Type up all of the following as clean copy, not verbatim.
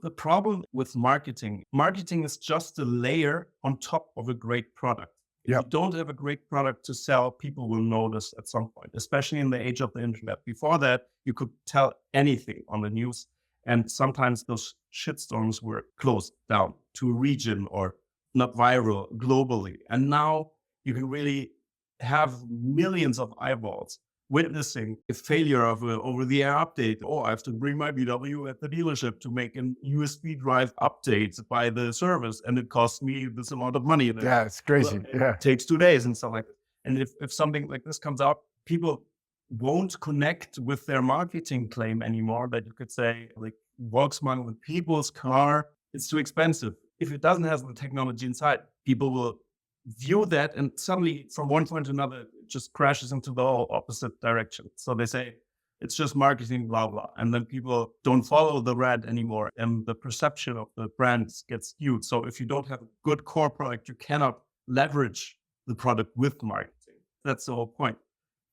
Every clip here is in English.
The problem with marketing is just a layer on top of a great product. If you Yep. don't have a great product to sell, people will notice at some point, especially in the age of the internet. Before that, you could tell anything on the news. And sometimes those shitstorms were closed down to a region or not viral globally. And now you can really have millions of eyeballs witnessing a failure of an over-the-air update. Oh, I have to bring my VW at the dealership to make an USB drive update by the service, and it costs me this amount of money. And Yeah, it's crazy. Yeah. it takes 2 days and stuff like that. And if something like this comes out, people won't connect with their marketing claim anymore. That you could say, like, Volkswagen with people's car, it's too expensive. If it doesn't have the technology inside, people will view that, and suddenly from one point to another, it just crashes into the whole opposite direction. So they say it's just marketing, blah, blah. And then people don't follow the brand anymore, and the perception of the brands gets skewed. So if you don't have a good core product, you cannot leverage the product with marketing. That's the whole point.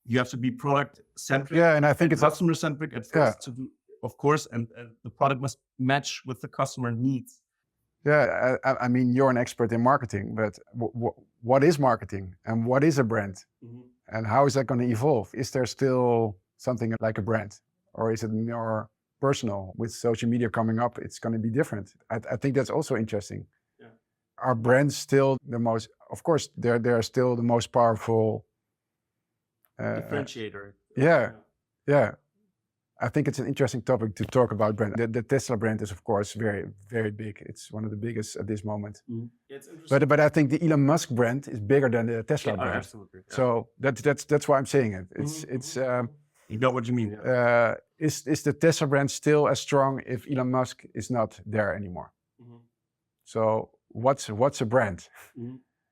You have to be product centric. Yeah, and I think it's customer centric at first to do, of course, and the product must match with the customer needs. Yeah, I mean, you're an expert in marketing, but what is marketing and what is a brand? And how is that going to evolve? Is there still something like a brand, or is it more personal? With social media coming up, it's going to be different. I think that's also interesting. Yeah. Are brands still the most, of course, they're still the most powerful differentiator. Yeah. I think it's an interesting topic to talk about brand. The Tesla brand is, of course, very, very big. It's one of the biggest at this moment. It's interesting. But I think the Elon Musk brand is bigger than the Tesla brand. Absolutely. Yeah. So that's why I'm saying it. It's you know what you mean. Is the Tesla brand still as strong if Elon Musk is not there anymore? So what's a brand,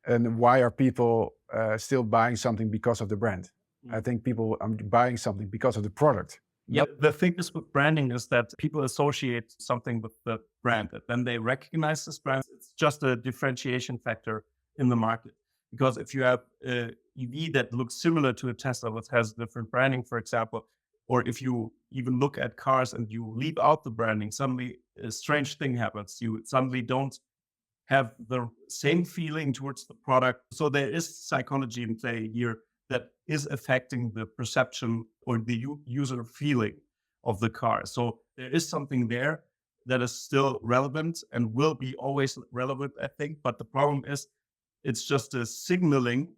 and why are people still buying something because of the brand? I think people are buying something because of the product. Yeah, the thing is with branding is that people associate something with the brand, and then they recognize this brand. It's just a differentiation factor in the market. Because if you have an EV that looks similar to a Tesla, but has different branding, for example, or if you even look at cars and you leave out the branding, suddenly a strange thing happens. You suddenly don't have the same feeling towards the product. So there is psychology in play here that is affecting the perception or the user feeling of the car. So there is something there that is still relevant and will be always relevant, I think. But the problem is it's just a signaling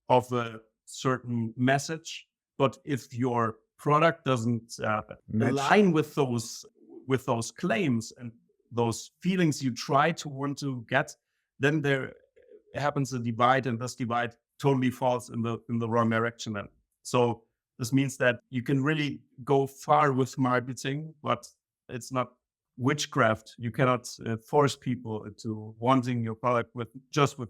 of a certain message. But if your product doesn't align with those claims and those feelings you try to want to get, then there happens a divide, and this divide totally falls in the wrong direction. And so this means that you can really go far with marketing, but it's not witchcraft. You cannot force people into wanting your product with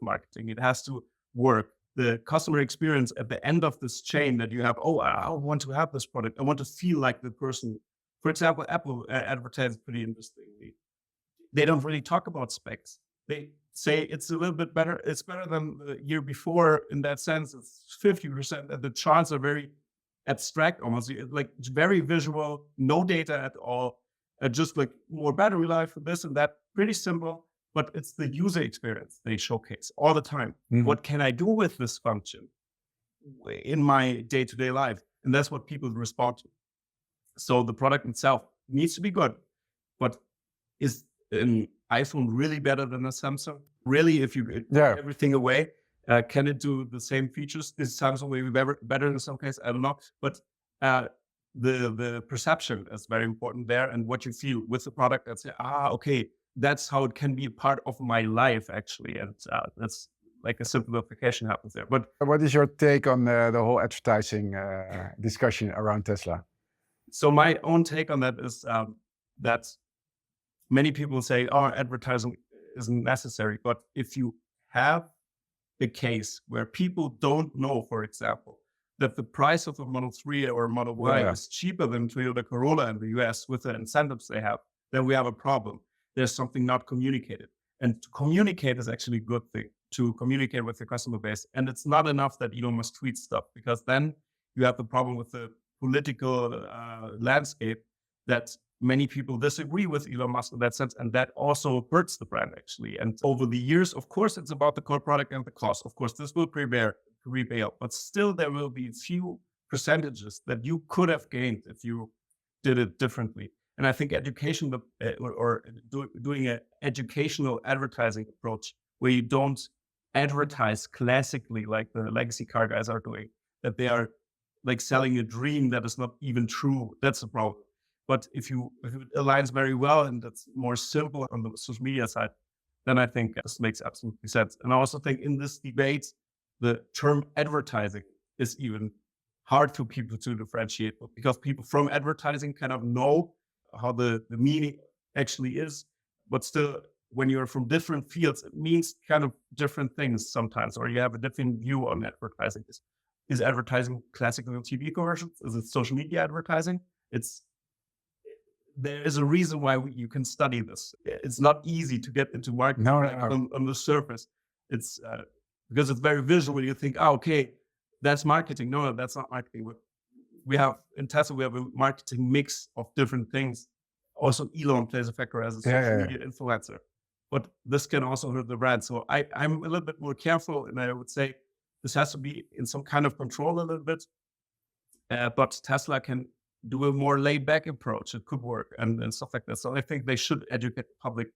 marketing. It has to work. The customer experience at the end of this chain that you have, oh, I want to have this product. I want to feel like the person. For example, Apple advertises pretty interestingly. They don't really talk about specs. They say it's a little bit better. It's better than the year before in that sense. It's 50%. And the charts are very abstract, almost like very visual, no data at all. Just like more battery life, this and that. Pretty simple, but it's the user experience they showcase all the time. What can I do with this function in my day-to-day life? And that's what people respond to. So the product itself needs to be good, but is an iPhone really better than a Samsung? Really, if you take everything away, can it do the same features? Is Samsung maybe better in some cases? I don't know. But the perception is very important there, and what you feel with the product. That's okay, that's how it can be a part of my life actually, and that's like a simplification happens there. But what is your take on the whole advertising discussion around Tesla? So my own take on that is that many people say, advertising isn't necessary. But if you have a case where people don't know, for example, that the price of a Model 3 or Model Y is cheaper than Toyota Corolla in the US with the incentives they have, then we have a problem. There's something not communicated. And to communicate is actually a good thing, to communicate with your customer base. And it's not enough that Elon Musk tweets stuff, because then you have the problem with the political landscape that many people disagree with Elon Musk in that sense, and that also hurts the brand actually. And over the years, of course, it's about the core product and the cost. Of course, this will prevail, but still there will be few percentages that you could have gained if you did it differently. And I think education doing an educational advertising approach where you don't advertise classically like the legacy car guys are doing, that they are like selling a dream that is not even true. That's a problem. But if it aligns very well and it's more simple on the social media side, then I think this makes absolutely sense. And I also think in this debate, the term advertising is even hard for people to differentiate, because people from advertising kind of know how the meaning actually is. But still, when you're from different fields, it means kind of different things sometimes, or you have a different view on advertising. Is advertising classical TV commercials? Is it social media advertising? There is a reason why you can study this. It's not easy to get into marketing on the surface. It's because it's very visual. You think, okay, that's marketing. No, that's not marketing. In Tesla, we have a marketing mix of different things. Also, Elon plays a factor as a social media influencer. But this can also hurt the brand. So I'm a little bit more careful, and I would say this has to be in some kind of control a little bit. But Tesla can do a more laid back approach. It could work and stuff like that. So I think they should educate the public,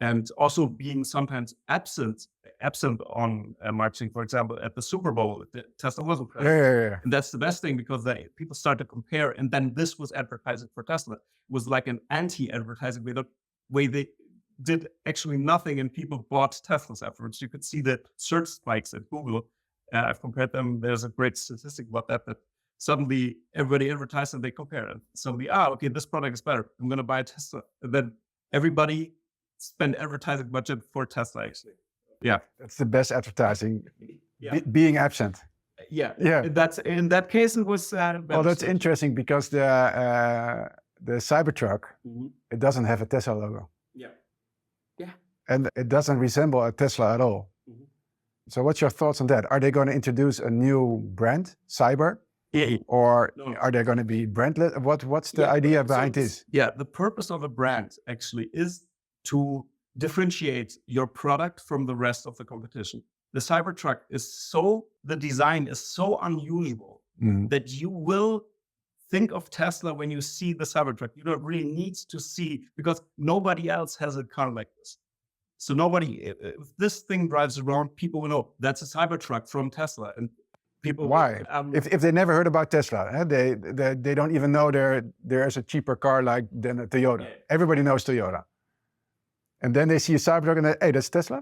and also being sometimes absent on marketing. For example, at the Super Bowl, Tesla wasn't present. And that's the best thing, because people start to compare. And then this was advertising for Tesla. It was like an anti-advertising way they did actually nothing, and people bought Teslas afterwards. You could see the search spikes at Google. I've compared them. There's a great statistic about that suddenly everybody advertised and they compare it. Suddenly, okay, this product is better. I'm going to buy a Tesla. And then everybody spend advertising budget for Tesla, actually. Yeah. That's the best advertising, being absent. Yeah. In that case, it was... well, that's interesting, because the Cybertruck, it doesn't have a Tesla logo. Yeah. And it doesn't resemble a Tesla at all. So what's your thoughts on that? Are they going to introduce a new brand, Cyber? Or are they going to be brandless? What's the idea behind this? Yeah, the purpose of a brand actually is to differentiate your product from the rest of the competition. The Cybertruck the design is so unusual that you will think of Tesla when you see the Cybertruck. You don't really need to see, because nobody else has a car like this. So if this thing drives around, people will know that's a Cybertruck from Tesla. And people, why? If they never heard about Tesla, they don't even know there's a cheaper car than a Toyota. Yeah. Everybody knows Toyota. And then they see a Cybertruck and hey, that's Tesla?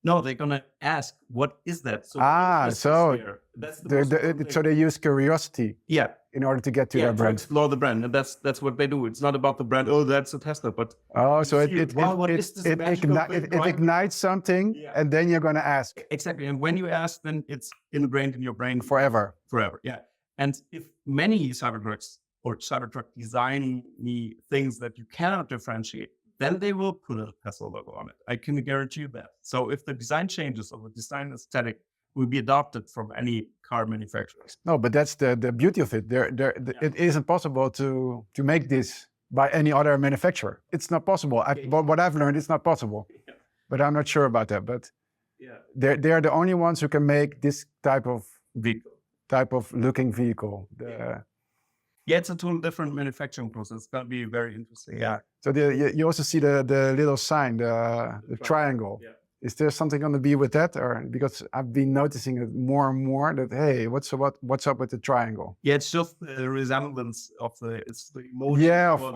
No, they're gonna ask, what is that? So so they use curiosity. Yeah. In order to get to their brand. To explore the brand, and that's what they do. It's not about the brand. Oh, that's a Tesla, but so it ignites something, and then you're going to ask. Exactly, and when you ask, then it's ingrained in your brain forever. Yeah, and if many Cybertrucks or Cybertruck design things that you cannot differentiate, then they will put a Tesla logo on it. I can guarantee you that. So if the design changes or the design aesthetic will be adopted from any car manufacturers. No, but that's the beauty of it. It isn't possible to make this by any other manufacturer. It's not possible. What I've learned, it's not possible. Yeah. But I'm not sure about that. But they're the only ones who can make this type of looking vehicle. It's a totally different manufacturing process. It's going to be very interesting. Yeah. So you also see the little sign, the triangle. Yeah. Is there something going to be with that, or because I've been noticing it more and more that hey, what's up with the triangle? Yeah, it's just the resemblance of the emotion. Yeah, for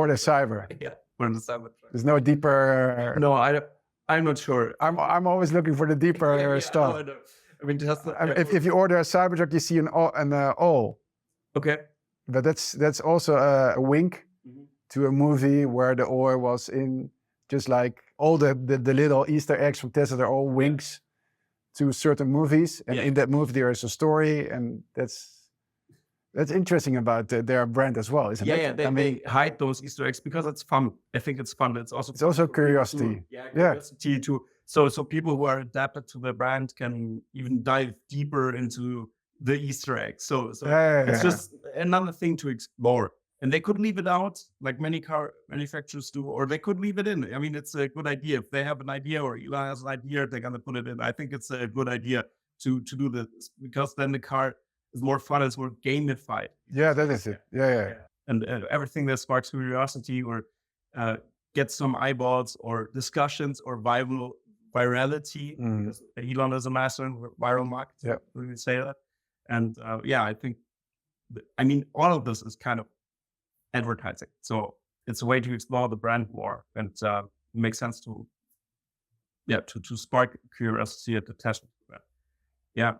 the Cyber. Yeah, for the Cybertruck. There's no deeper. No, I'm not sure. I'm always looking for the deeper stuff. No, I mean, just if you order a Cybertruck, you see an O. Okay. But that's also a wink to a movie where the O was in. Just like all the little Easter eggs from Tesla, they're all winks to certain movies. And in that movie, there is a story. And that's interesting about their brand as well, isn't it? Yeah, they hide those Easter eggs because it's fun. I think it's fun. It's also curiosity. Curiosity too. So people who are adapted to the brand can even dive deeper into the Easter eggs. So it's just another thing to explore. And they could leave it out, like many car manufacturers do, or they could leave it in. I mean, it's a good idea. If they have an idea or Elon has an idea, they're going to put it in. I think it's a good idea to do this, because then the car is more fun, it's more gamified. Yeah, that is it. Yeah. And everything that sparks curiosity or gets some eyeballs or discussions or virality, because Elon is a master in viral marketing. Yeah. We can say that. And I think, all of this is kind of advertising. So it's a way to explore the brand more, and it makes sense to spark curiosity at the test. Yeah.